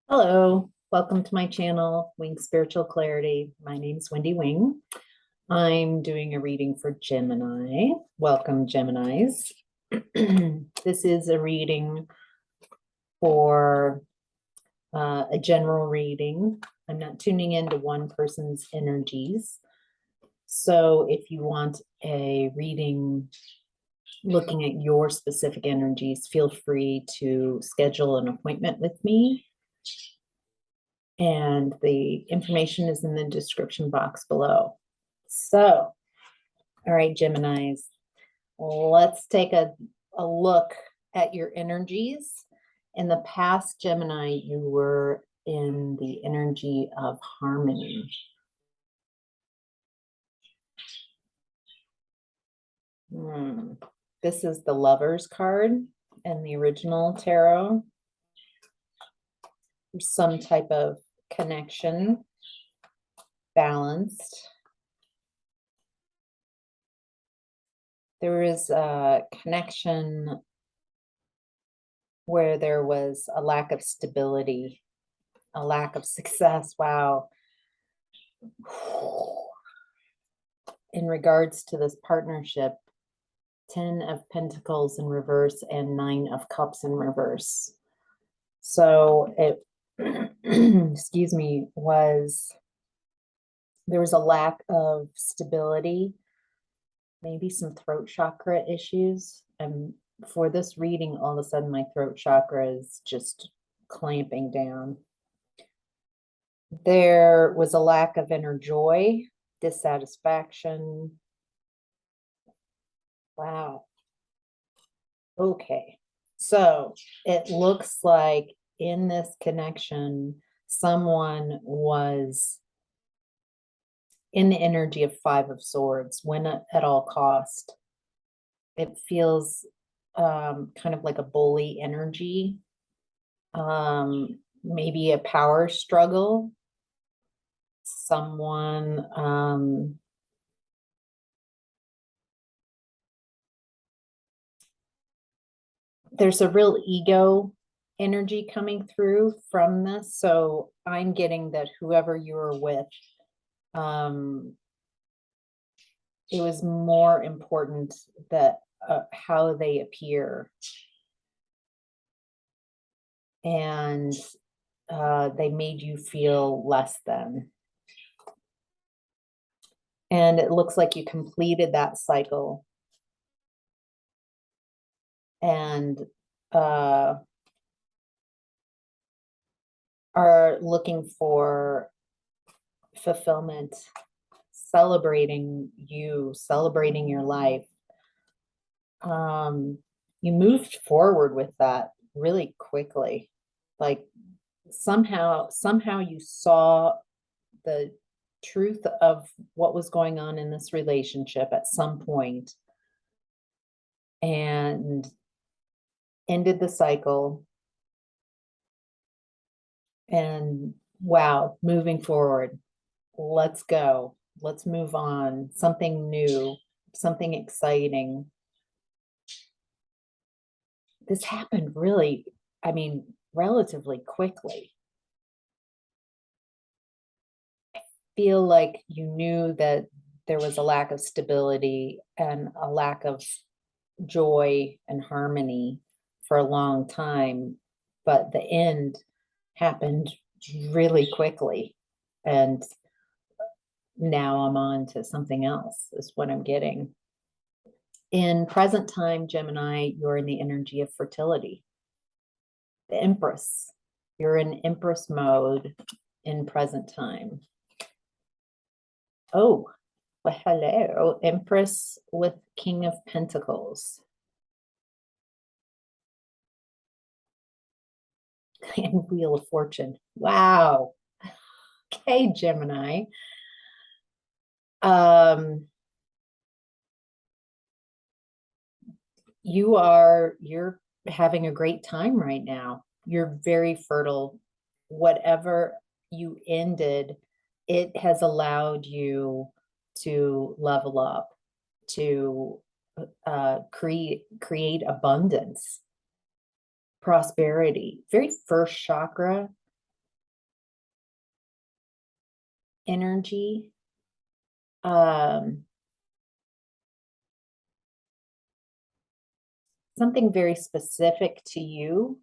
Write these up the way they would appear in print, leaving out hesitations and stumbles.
Hello, welcome to my channel, Wing Spiritual Clarity. My name is Wendy Wing. I'm doing a reading for Gemini. Welcome, Geminis. This is a reading for a general reading. I'm not tuning into one person's energies. So if you want a reading looking at your specific energies, feel free to schedule an appointment with me. And the information is in the description box below. So, all right, Geminis, let's take a look at your energies. In the past, Gemini, you were in the energy of harmony. This is the Lovers card and the original tarot. Some type of connection, balanced. There is a connection where there was a lack of stability, a lack of success. Wow. In regards to this partnership, 10 of Pentacles in reverse and 9 of Cups in reverse. So it, excuse me, there was a lack of stability, maybe some throat chakra issues. And for this reading, all of a sudden my throat chakra is just clamping down. There was a lack of inner joy, dissatisfaction. Wow. Okay. So it looks like in this connection, someone was in the energy of 5 of Swords, win at all cost. It feels kind of like a bully energy, maybe a power struggle. Someone there's a real ego energy coming through from this. So I'm getting that whoever you were with, it was more important that how they appear. And they made you feel less than. And it looks like you completed that cycle. And are looking for fulfillment, celebrating you, celebrating your life. You moved forward with that really quickly. Like somehow you saw the truth of what was going on in this relationship at some point and ended the cycle. And wow, moving forward. Let's go. Let's move on. Something new, something exciting. This happened really, I mean, relatively quickly. I feel like you knew that there was a lack of stability and a lack of joy and harmony for a long time, but the end happened really quickly. And now I'm on to something else, is what I'm getting. In present time, Gemini, you're in the energy of fertility. The Empress, you're in Empress mode in present time. Oh, well, hello, Empress with King of Pentacles. And Wheel of Fortune. Wow. Okay, Gemini. You're having a great time right now. You're very fertile. Whatever you ended, it has allowed you to level up, to create abundance, prosperity. Very first chakra, energy. Something very specific to you,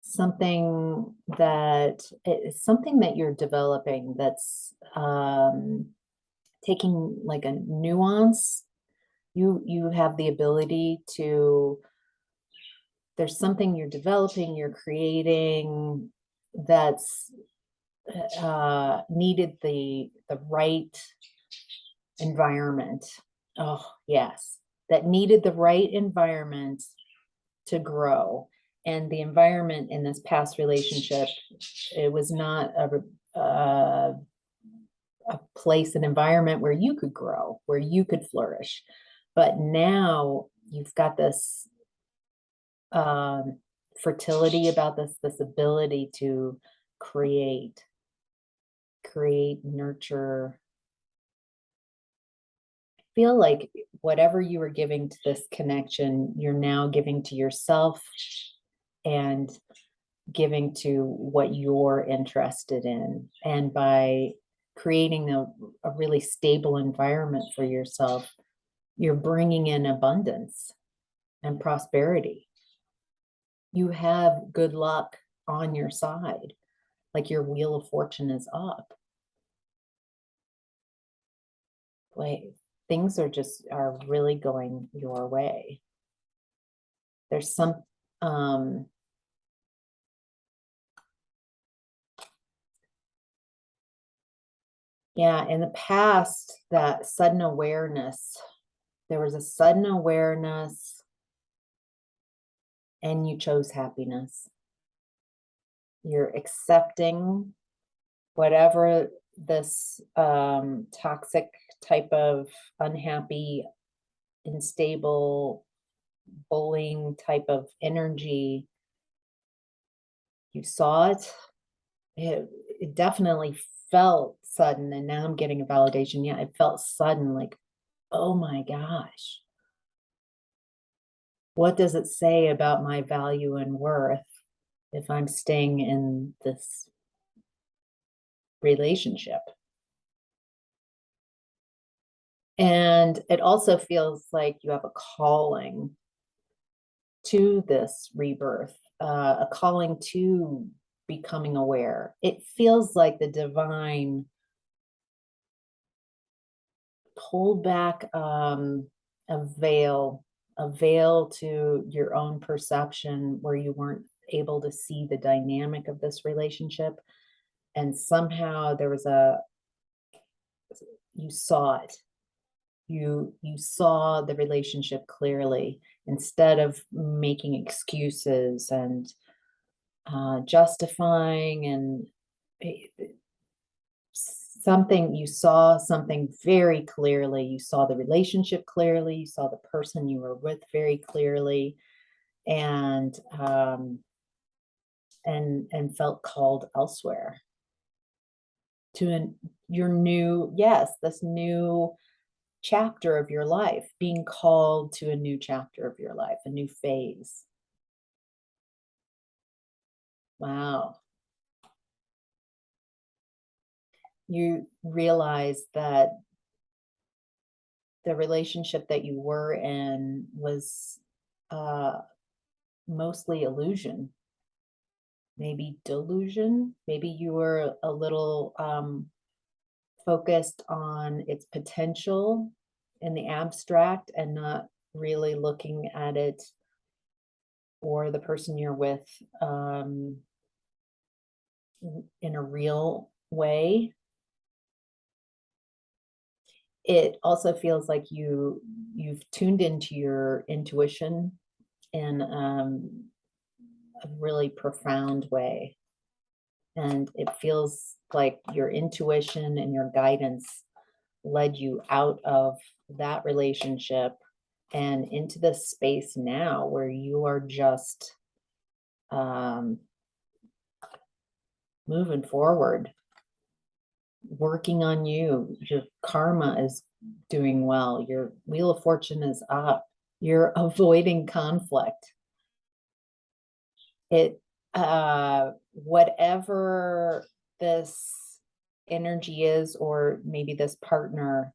something that is something that you're developing that's taking like a nuance. You have the ability to, there's something you're developing, you're creating that's needed the right environment. Oh, yes, that needed the right environment to grow. And the environment in this past relationship, it was not a place, an environment where you could grow, where you could flourish. But now you've got this fertility about this ability to create, nurture. I feel like whatever you were giving to this connection, you're now giving to yourself and giving to what you're interested in. And by creating a really stable environment for yourself, you're bringing in abundance and prosperity. You have good luck on your side, like your wheel of fortune is up. Like things are really going your way. There's some yeah, in the past, that sudden awareness, there was a sudden awareness and you chose happiness. You're accepting whatever this toxic type of unhappy, unstable, bullying type of energy. You saw it. It definitely felt sudden. And now I'm getting a validation. Yeah, it felt sudden, like, oh my gosh. What does it say about my value and worth if I'm staying in this relationship? And it also feels like you have a calling to this rebirth, a calling to becoming aware. It feels like the divine pulled back a veil to your own perception where you weren't able to see the dynamic of this relationship. And somehow there was you saw it. You saw the relationship clearly instead of making excuses and justifying and something. You saw something very clearly. You saw the relationship clearly. You saw the person you were with very clearly, and felt called elsewhere to your new, yes, this new chapter of your life, being called to a new chapter of your life, a new phase. Wow. You realize that the relationship that you were in was mostly illusion, maybe delusion. Maybe you were a little focused on its potential in the abstract and not really looking at it or the person you're with in a real way. It also feels like you've tuned into your intuition in a really profound way. And it feels like your intuition and your guidance led you out of that relationship and into this space now where you are just moving forward, working on you. Your karma is doing well. Your wheel of fortune is up. You're avoiding conflict. Whatever this energy is, or maybe this partner,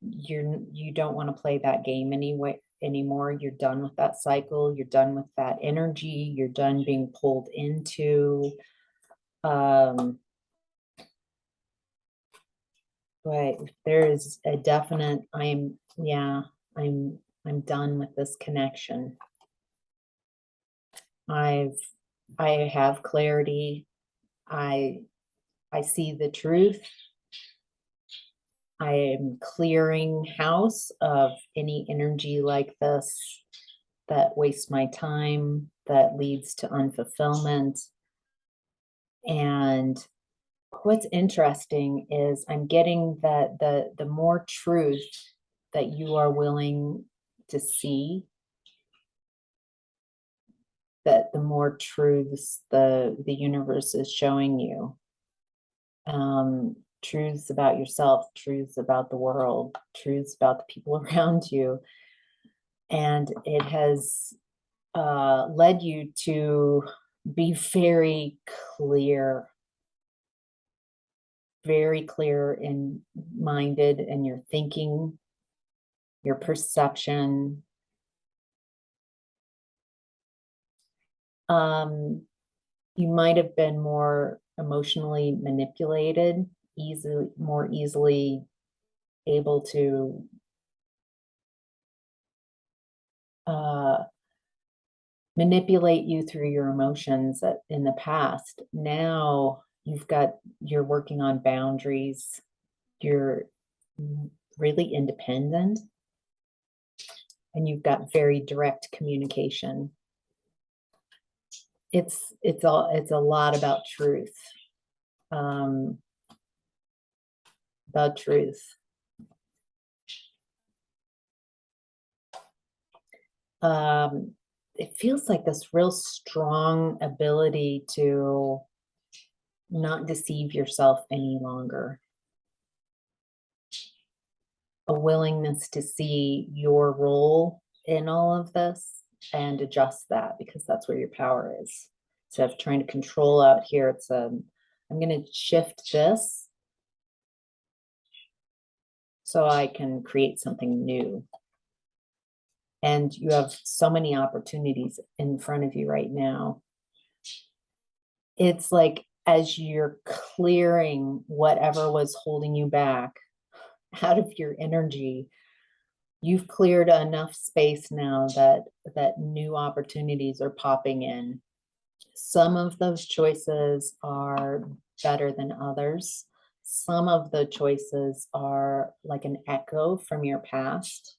you don't want to play that game anymore. You're done with that cycle. You're done with that energy. You're done being pulled into. But there is a definite, I'm done with this connection. I have clarity. I see the truth. I am clearing house of any energy like this that wastes my time, that leads to unfulfillment. And what's interesting is I'm getting that the more truth that you are willing to see, that the more truths the universe is showing you. Truths about yourself, truths about the world, truths about the people around you. And it has led you to be very clear in minded in your thinking, your perception. You might have been more emotionally manipulated, more easily able to manipulate you through your emotions in the past. Now you're working on boundaries. You're really independent, and you've got very direct communication. It's a lot about truth. About truth. It feels like this real strong ability to not deceive yourself any longer. A willingness to see your role in all of this and adjust that, because that's where your power is. Instead of trying to control out here, it's I'm going to shift this so I can create something new. And you have so many opportunities in front of you right now. It's like as you're clearing whatever was holding you back out of your energy, you've cleared enough space now that new opportunities are popping in. Some of those choices are better than others. Some of the choices are like an echo from your past.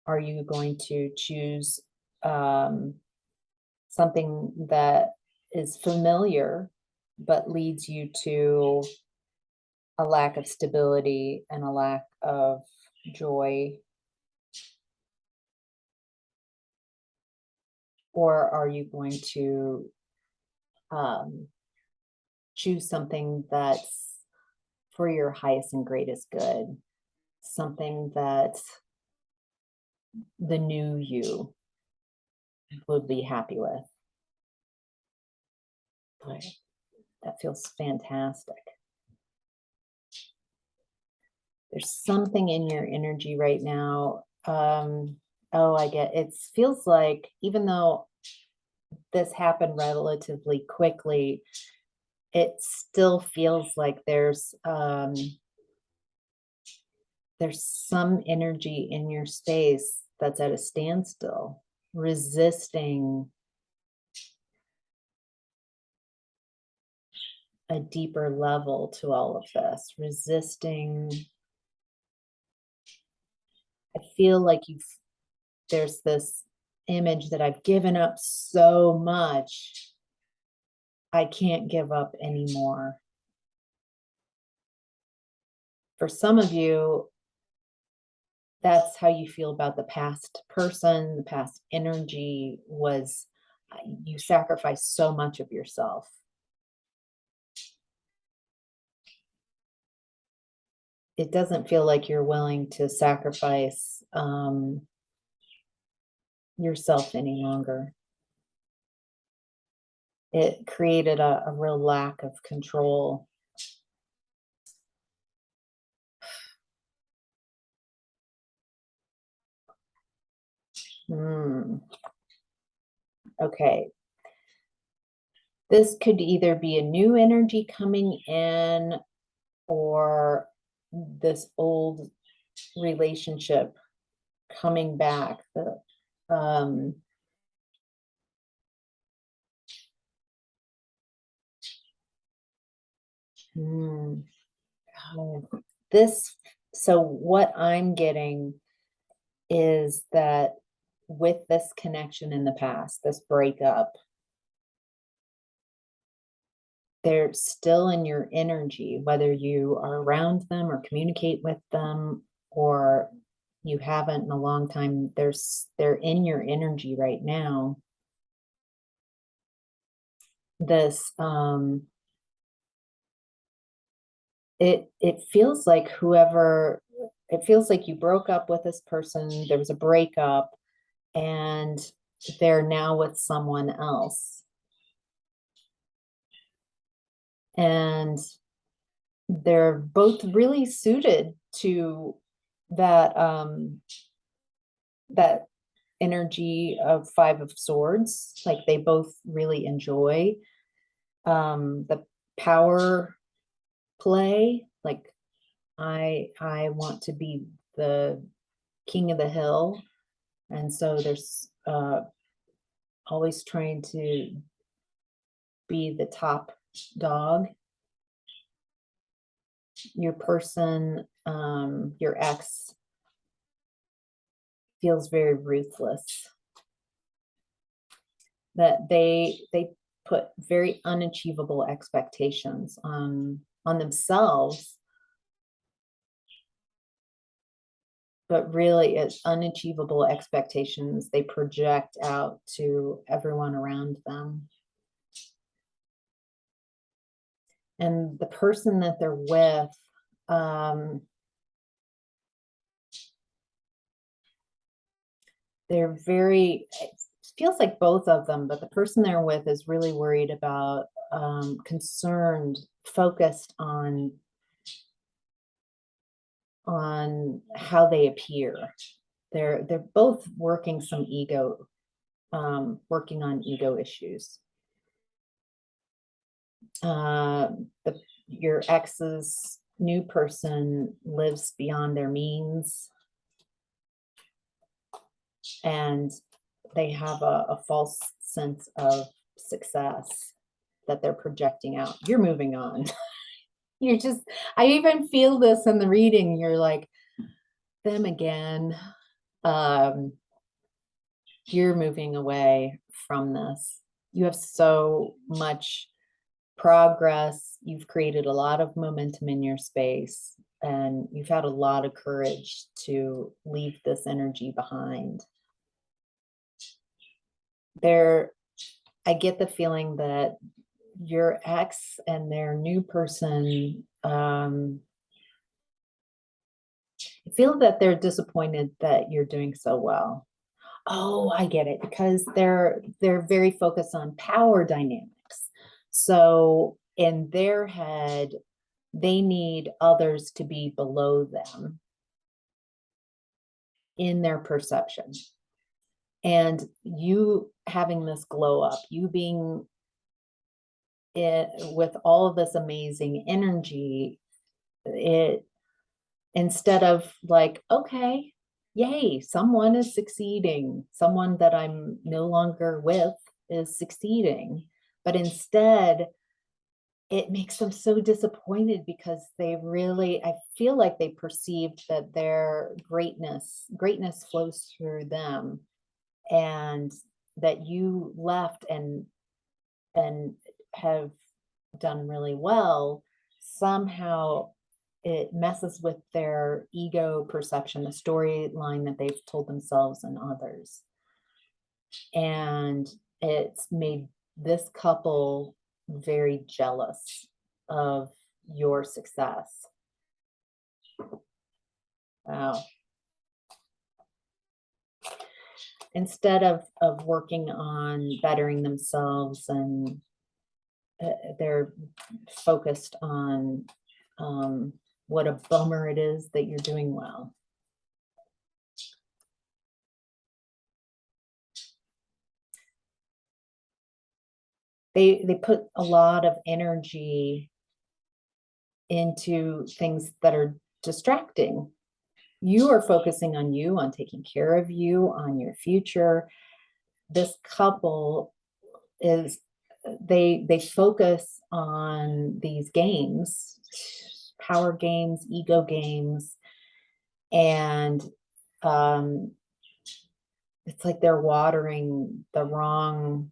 Are you going to choose something that is familiar but leads you to a lack of stability and a lack of joy? Or are you going to choose something that's for your highest and greatest good? Something that the new you would be happy with. Boy, that feels fantastic. There's something in your energy right now. I get it. Feels like even though this happened relatively quickly, it still feels like there's some energy in your space that's at a standstill, resisting a deeper level to all of this, resisting. I feel like there's this image that I've given up so much, I can't give up anymore. For some of you, that's how you feel about the past person, the past energy was you sacrificed so much of yourself. It doesn't feel like you're willing to sacrifice yourself any longer. it created a real lack of control. Okay. This could either be a new energy coming in or this old relationship coming back. Um, hmm, oh, so what I'm getting is that with this connection in the past, this breakup, they're still in your energy, whether you are around them or communicate with them or you haven't in a long time. They're in your energy right now. This it feels like it feels like you broke up with this person, there was a breakup, and they're now with someone else. And they're both really suited to that that energy of Five of Swords. Like they both really enjoy the power play. Like I want to be the king of the hill, and so there's always trying to be the top dog. Your person, your ex, feels very ruthless. That they put very unachievable expectations on themselves, but really it's unachievable expectations they project out to everyone around them. And the person that they're with, they're very, it feels like both of them, but the person they're with is really worried about, concerned, focused on how they appear. They're both working some ego, working on ego issues. Your ex's new person lives beyond their means, and they have a false sense of success that they're projecting out. You're moving on. You're just, I even feel this in the reading. You're like, them again. You're moving away from this. You have so much progress. You've created a lot of momentum in your space, and you've had a lot of courage to leave this energy behind. I get the feeling that your ex and their new person, I feel that they're disappointed that you're doing so well. Oh, I get it, because they're very focused on power dynamics. So in their head, they need others to be below them in their perception. And you having this glow up, you being it with all of this amazing energy, it, instead of like, okay, yay, someone is succeeding, someone that I'm no longer with is succeeding, but instead it makes them so disappointed because they really, I feel like they perceived that their greatness flows through them, and that you left and have done really well. Somehow it messes with their ego perception, the storyline that they've told themselves and others. And it's made this couple very jealous of your success. Wow. Instead of working on bettering themselves and they're focused on what a bummer it is that you're doing well. They put a lot of energy into things that are distracting. You are focusing on you, on taking care of you, on your future. This couple is, they focus on these games, power games, ego games, and it's like they're watering the wrong,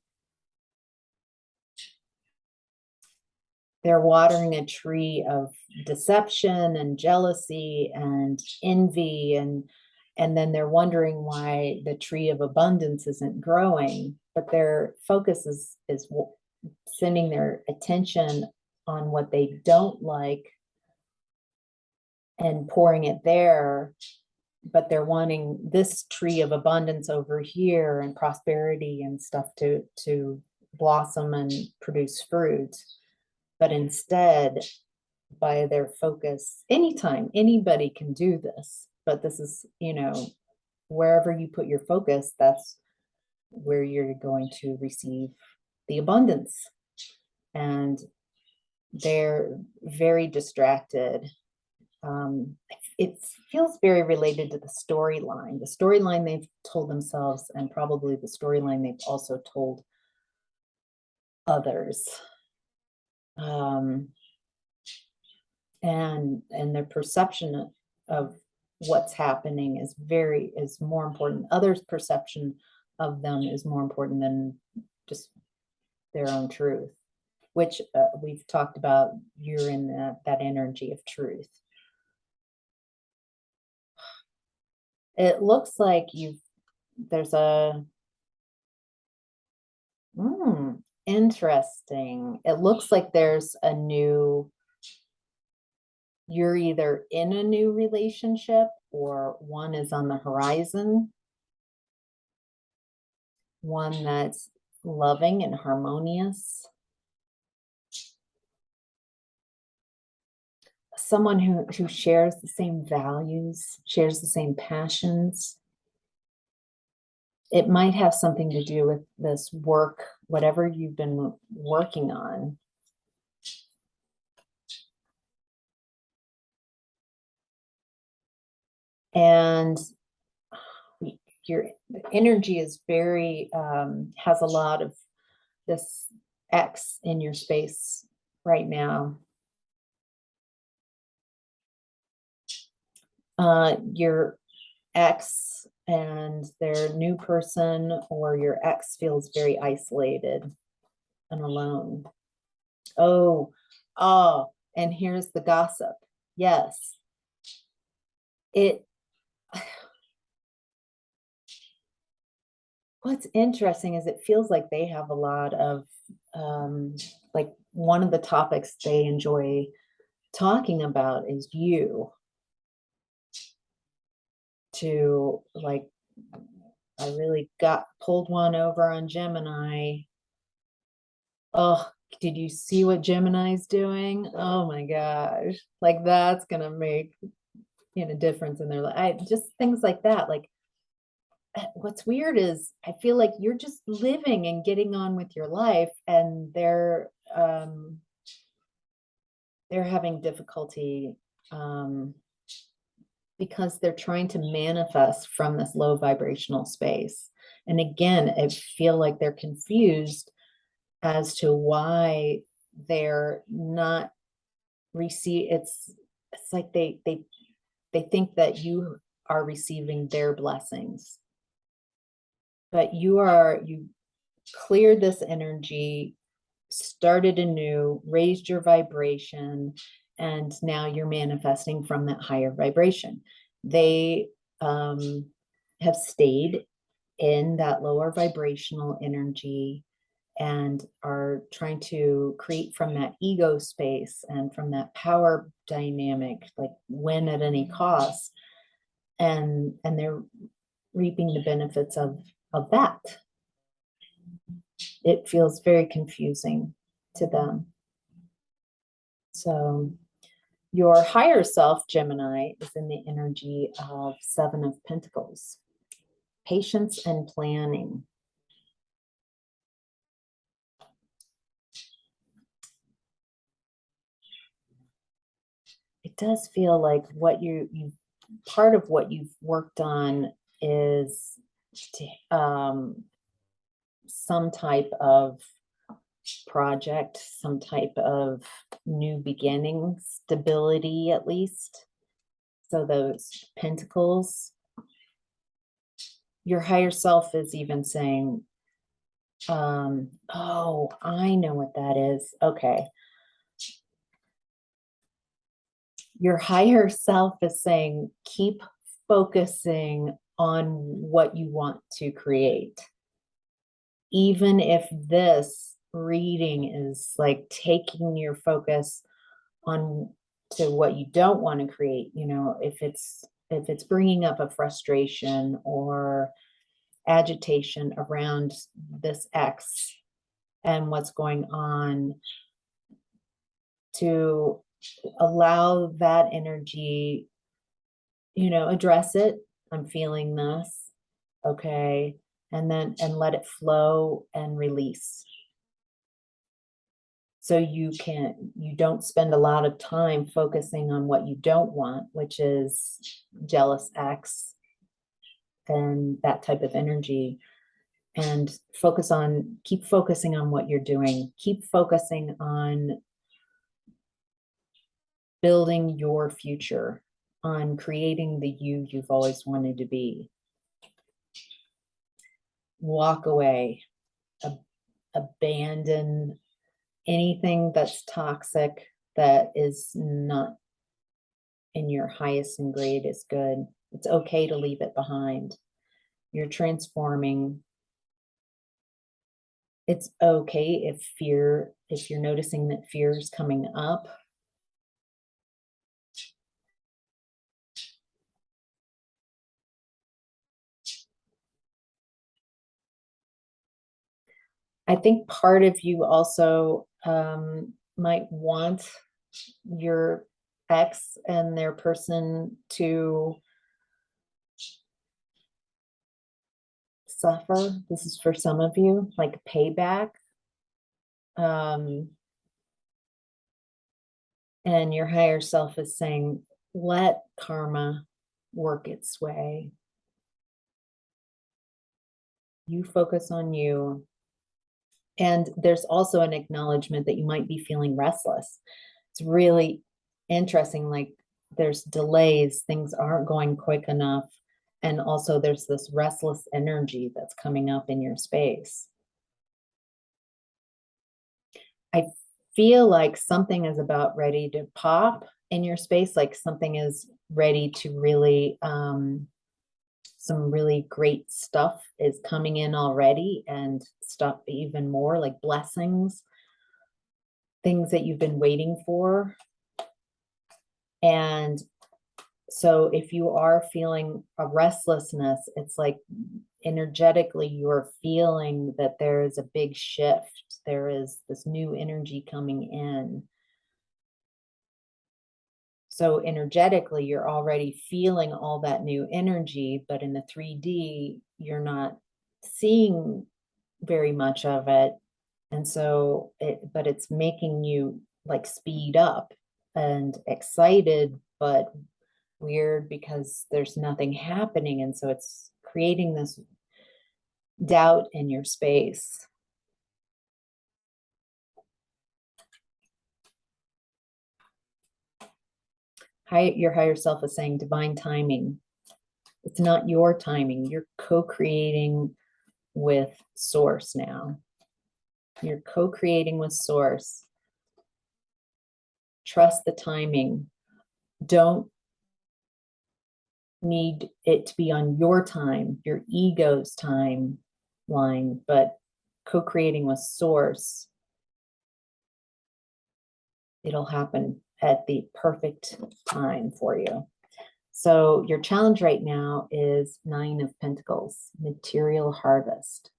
they're watering a tree of deception and jealousy and envy, and then they're wondering why the tree of abundance isn't growing. But their focus is sending their attention on what they don't like and pouring it there, but they're wanting this tree of abundance over here and prosperity and stuff to blossom and produce fruit. But instead, by their focus, anytime anybody can do this, but this is, wherever you put your focus, that's where you're going to receive the abundance. And they're very distracted. It feels very related to the storyline they've told themselves, and probably the storyline they've also told others. And their perception of what's happening is more important. Others' perception of them is more important than just their own truth, which we've talked about. You're in that energy of truth. It looks like there's a interesting. It looks like there's a new, you're either in a new relationship or one is on the horizon. One that's loving and harmonious. Someone who shares the same values, shares the same passions. It might have something to do with this work, whatever you've been working on. And your energy is very, has a lot of this X in your space right now. Your ex and their new person, or your ex, feels very isolated and alone. Oh, and here's the gossip. Yes. What's interesting is it feels like they have a lot of, like, one of the topics they enjoy talking about is you. To, like, I really got pulled one over on Gemini. Oh, did you see what Gemini's doing? Oh my gosh. Like, that's gonna make, difference in their life. Just things like that. Like, what's weird is I feel like you're just living and getting on with your life, and they're having difficulty because they're trying to manifest from this low vibrational space. And again, I feel like they're confused as to why they're not it's like they think that you are receiving their blessings, but you cleared this energy, started anew, raised your vibration, and now you're manifesting from that higher vibration. They have stayed in that lower vibrational energy and are trying to create from that ego space and from that power dynamic, like win at any cost. And they're reaping the benefits of that. It feels very confusing to them. So your higher self, Gemini, is in the energy of Seven of Pentacles, patience and planning. It does feel like what you part of what you've worked on is some type of project, some type of new beginning, stability at least. So those pentacles, your higher self is even saying, oh, I know what that is. Okay. Your higher self is saying, keep focusing on what you want to create. Even if this reading is like taking your focus on to what you don't want to create, you know, if it's bringing up a frustration or agitation around this X and what's going on, to allow that energy, you know, address it. I'm feeling this. Okay. And let it flow and release. So you don't spend a lot of time focusing on what you don't want, which is jealous X and that type of energy, and keep focusing on what you're doing. Keep focusing on building your future, on creating the you've always wanted to be. Walk away, abandon anything that's toxic, that is not in your highest and greatest good. It's okay to leave it behind. You're transforming. It's okay if you're noticing that fear is coming up. I think part of you also might want your ex and their person to suffer. This is for some of you, like payback. And your higher self is saying, let karma work its way. You focus on you. And there's also an acknowledgement that you might be feeling restless. It's really interesting. Like there's delays, things aren't going quick enough. And also there's this restless energy that's coming up in your space. I feel like something is about ready to pop in your space, like something is ready to really, some really great stuff is coming in already, and stuff even more like blessings, things that you've been waiting for. And so if you are feeling a restlessness, it's like energetically you're feeling that there is a big shift. There is this new energy coming in. So energetically, you're already feeling all that new energy, but in the 3D, you're not seeing very much of it. And so but it's making you like speed up and excited, but weird because there's nothing happening. And so it's creating this doubt in your space. Your higher self is saying divine timing. It's not your timing. You're co-creating with source now. You're co-creating with source. Trust the timing. Don't need it to be on your time, your ego's timeline, but co-creating with source. It'll happen at the perfect time for you. So your challenge right now is 9 of Pentacles, material harvest.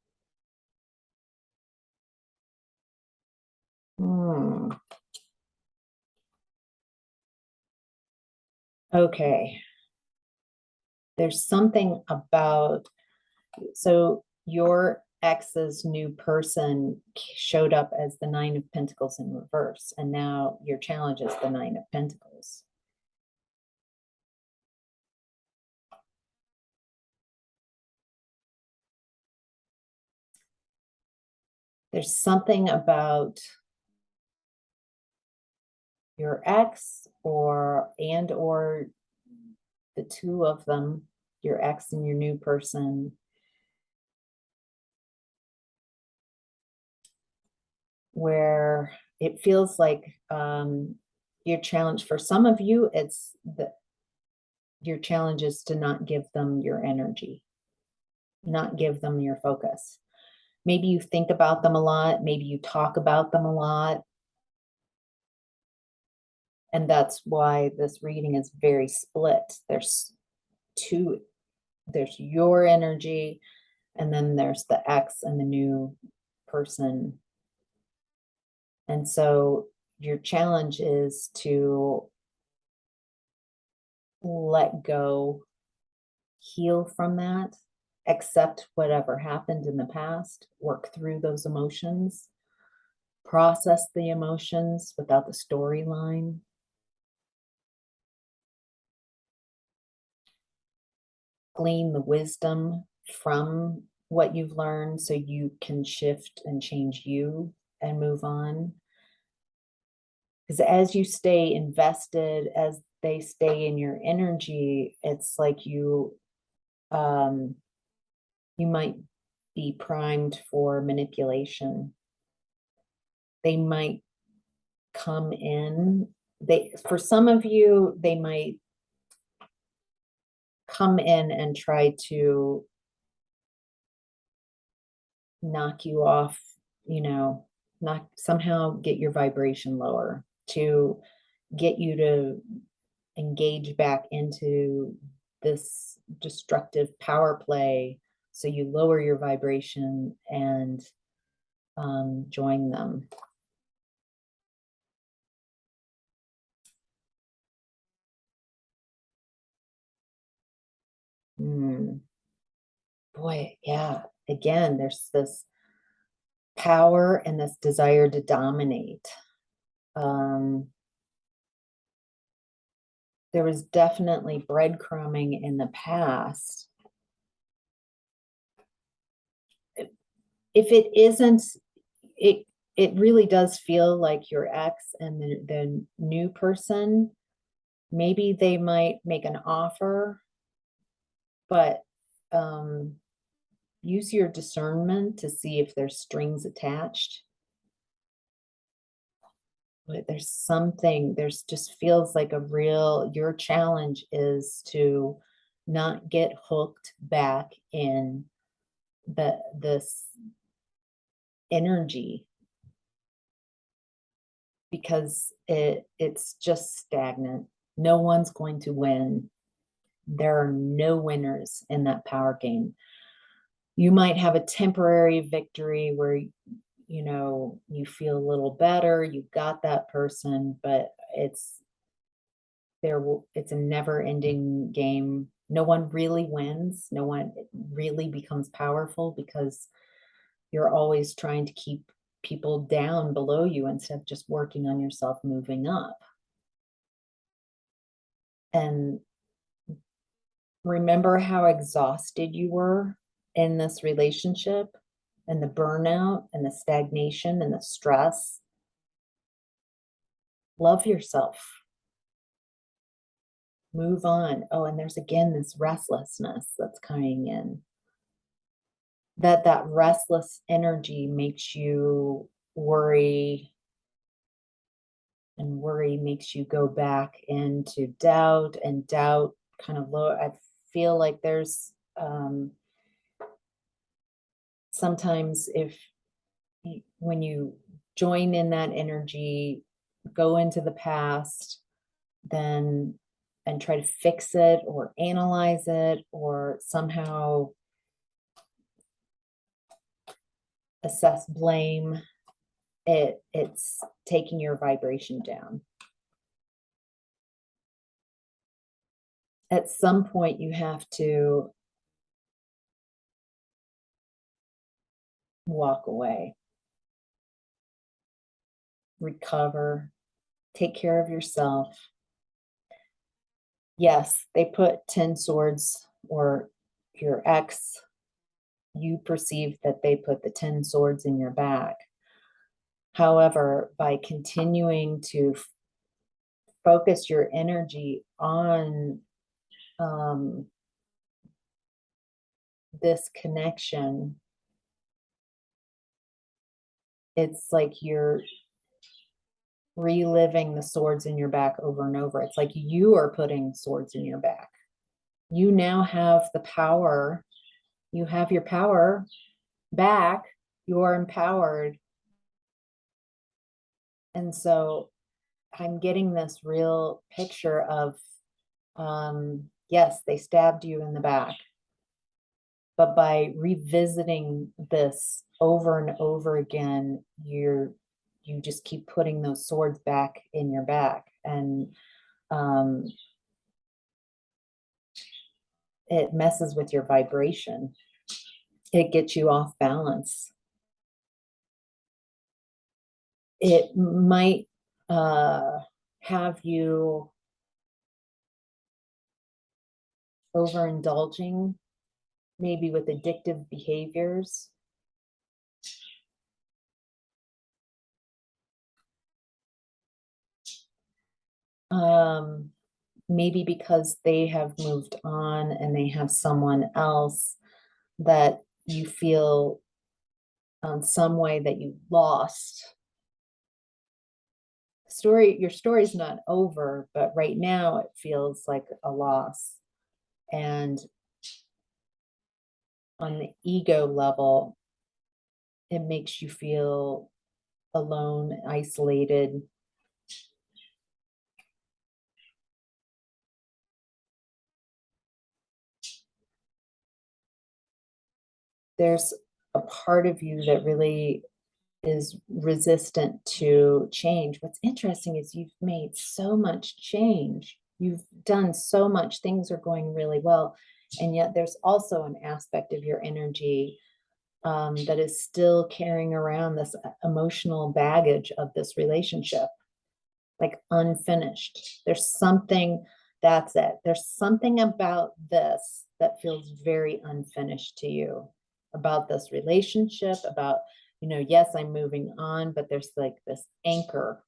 Hmm. Okay. There's something about, so your ex's new person showed up as the Nine of Pentacles in reverse, and now your challenge is the Nine of Pentacles. There's something about your ex or the two of them, your ex and your new person, where it feels like your challenge for some of you, it's the your challenge is to not give them your energy, not give them your focus. Maybe you think about them a lot, maybe you talk about them a lot, and that's why this reading is very split. There's two, there's your energy, and then there's the ex and the new person. And so your challenge is to let go, heal from that, accept whatever happened in the past, work through those emotions, process the emotions without the storyline. Glean the wisdom from what you've learned so you can shift and change you and move on. Because as you stay invested, as they stay in your energy, it's like you might be primed for manipulation. They might come in. For some of you, they might come in and try to knock you off, knock somehow get your vibration lower, to get you to engage back into this destructive power play, so you lower your vibration and join them. Boy, yeah. Again, there's this power and this desire to dominate. There was definitely breadcrumbing in the past. If it isn't, it really does feel like your ex and the new person, maybe they might make an offer, but use your discernment to see if there's strings attached. But there's just feels like your challenge is to not get hooked back in this energy, because it's just stagnant. No one's going to win. There are no winners in that power game. You might have a temporary victory where you feel a little better, you got that person, but it's a never-ending game. No one really wins. No one really becomes powerful, because you're always trying to keep people down below you instead of just working on yourself moving up. And remember how exhausted you were in this relationship, and the burnout and the stagnation and the stress. Love yourself. Move on. Oh, and there's again this restlessness that's coming in. That restless energy makes you worry, and worry makes you go back into doubt, and doubt kind of low. I feel like there's sometimes when you join in that energy, go into the past, then and try to fix it or analyze it or somehow assess blame, it's taking your vibration down. At some point, you have to walk away, recover, take care of yourself. Yes, they put 10 swords, or your ex, you perceive that they put the 10 swords in your back. However, by continuing to focus your energy on this connection, it's like you're reliving the swords in your back over and over. It's like you are putting swords in your back. You now have the power. You have your power back. You are empowered. And so I'm getting this real picture of, yes, they stabbed you in the back, but by revisiting this over and over again, you just keep putting those swords back in your back, and it messes with your vibration. It gets you off balance. It might have you overindulging, maybe with addictive behaviors. Maybe because they have moved on and they have someone else, that you feel some way that you lost. Your story's not over, but right now it feels like a loss. And on the ego level, it makes you feel alone, isolated. There's a part of you that really is resistant to change. What's interesting is you've made so much change. You've done so much. Things are going really well. And yet there's also an aspect of your energy that is still carrying around this emotional baggage of this relationship, like unfinished. There's something, that's it. There's something about this that feels very unfinished to you, about this relationship, about, yes, I'm moving on, but there's like this anchor.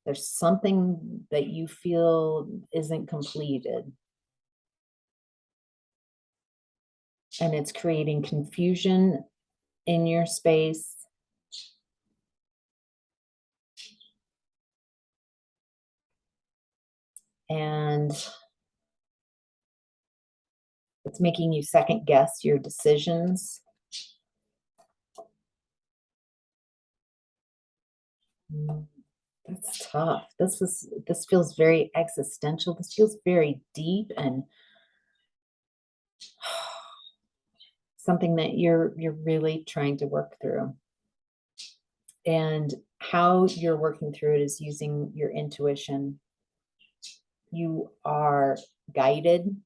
There's something that you feel isn't completed. And it's creating confusion in your space. And it's making you second guess your decisions. That's tough. This feels very existential. This feels very deep, and something that you're really trying to work through. And how you're working through it is using your intuition. You are guided.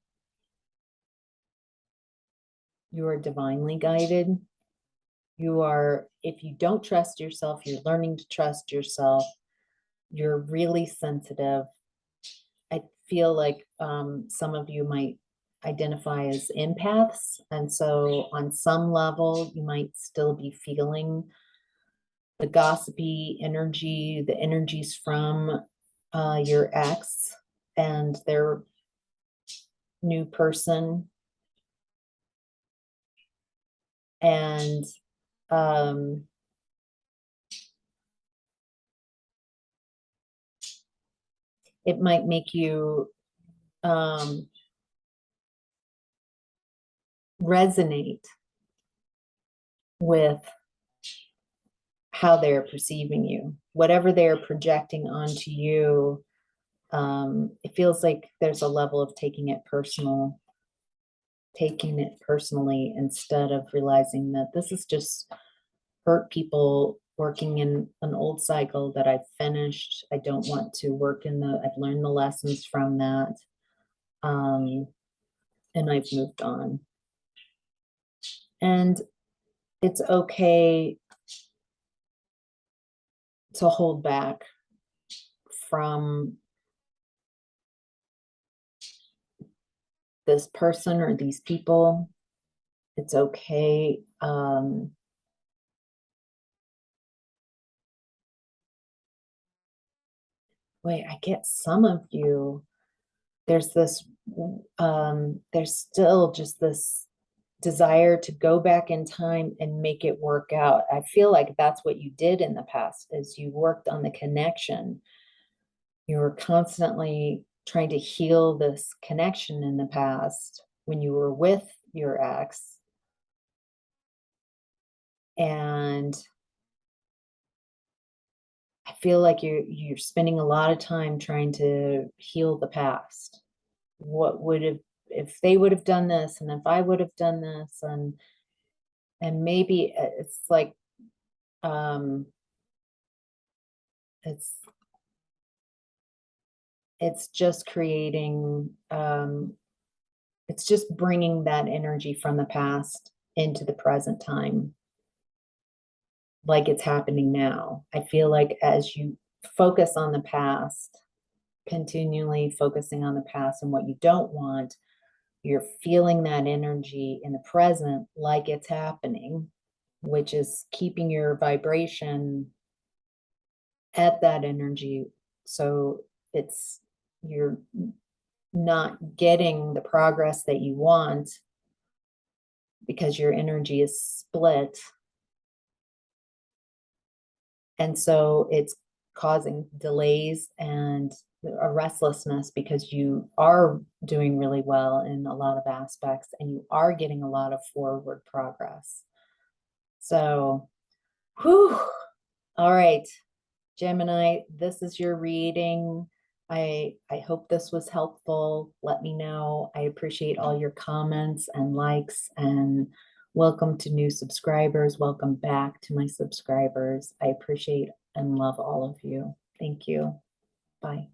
You are divinely guided. You are, if you don't trust yourself, you're learning to trust yourself. You're really sensitive. I feel like some of you might identify as empaths. And so on some level, you might still be feeling the gossipy energy, the energies from your ex and their new person. And it might make you resonate with how they're perceiving you, whatever they're projecting onto you. It feels like there's a level of taking it personally instead of realizing that this is just hurt people working in an old cycle that I've finished. I don't want to work I've learned the lessons from that. And I've moved on. And it's okay to hold back from this person or these people. It's okay. Wait, I get some of you. There's there's still just this desire to go back in time and make it work out. I feel like that's what you did in the past, is you worked on the connection. You were constantly trying to heal this connection in the past when you were with your ex. And I feel like you're spending a lot of time trying to heal the past. What would have, if they would have done this, and if I would have done this, and maybe it's like um it's it's just creating it's just bringing that energy from the past into the present time, like it's happening now. I feel like as you focus on the past, continually focusing on the past and what you don't want, you're feeling that energy in the present like it's happening, which is keeping your vibration at that energy. So you're not getting the progress that you want because your energy is split. And so it's causing delays and a restlessness, because you are doing really well in a lot of aspects and you are getting a lot of forward progress. So, whew, all right, Gemini, this is your reading. I hope this was helpful. Let me know. I appreciate all your comments and likes, and welcome to new subscribers. Welcome back to my subscribers. I appreciate and love all of you. Thank you. Bye.